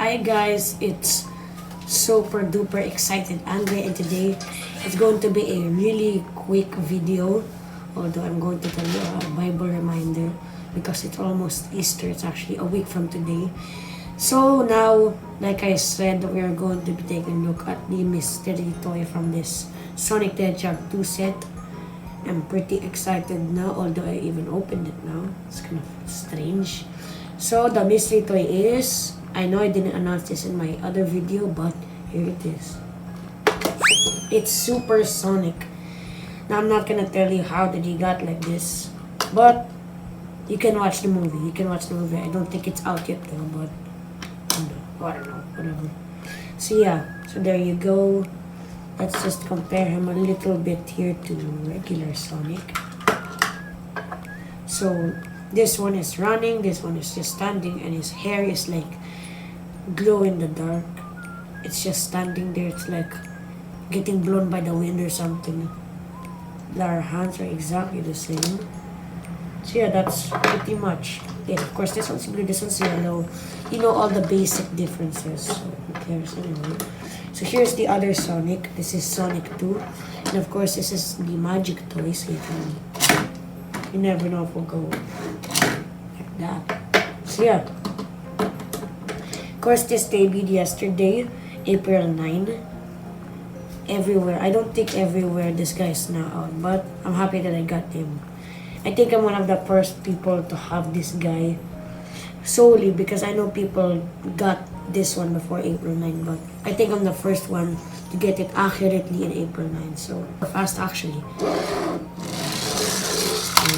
Hi guys, it's super duper excited Andre, and today it's going to be a really quick video, although I'm going to tell you a Bible reminder because it's almost Easter. It's actually a week from today. So now, like I said, we are going to be taking a look at the mystery toy from this Sonic the Hedgehog 2 set. I'm pretty excited now, although I even opened it now. It's kind of strange. So the mystery toy is, I know I didn't announce this in my other video, but here it is. It's Super Sonic. Now I'm not gonna tell you how did he got like this, but you can watch the movie. I don't think it's out yet though, but I don't know, whatever. So yeah, so there you go. Let's just compare him a little bit here to regular Sonic. So this one is running, this one is just standing, and his hair is like glow in the dark. It's just standing there. It's like getting blown by the wind or something. Our hands are exactly the same. So yeah, that's pretty much it. Of course, this one's blue, this one's yellow. You know all the basic differences, so who cares anyway. So here's the other Sonic. This is Sonic 2. And of course, this is the magic toy, so you never know if we'll go like that. So yeah. Of course, this debuted yesterday, April 9. Everywhere. I don't think everywhere this guy is now out, but I'm happy that I got him. I think I'm one of the first people to have this guy solely because I know people got this one before April 9, but I think I'm the first one to get it accurately in April 9, so fast actually.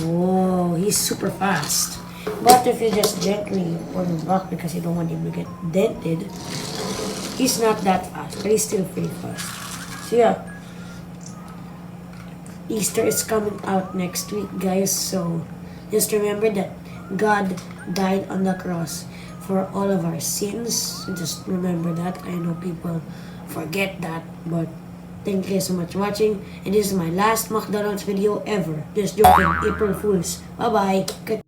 Whoa, he's super fast. But if you just gently pull him back because you don't want him to get dented, he's not that fast, but he's still pretty fast. So yeah, Easter is coming out next week, guys, so just remember that God died on the cross for all of our sins. So just remember that. I know people forget that, but thank you so much for watching. And this is my last McDonald's video ever. Just joking. April Fools. Bye bye. Good.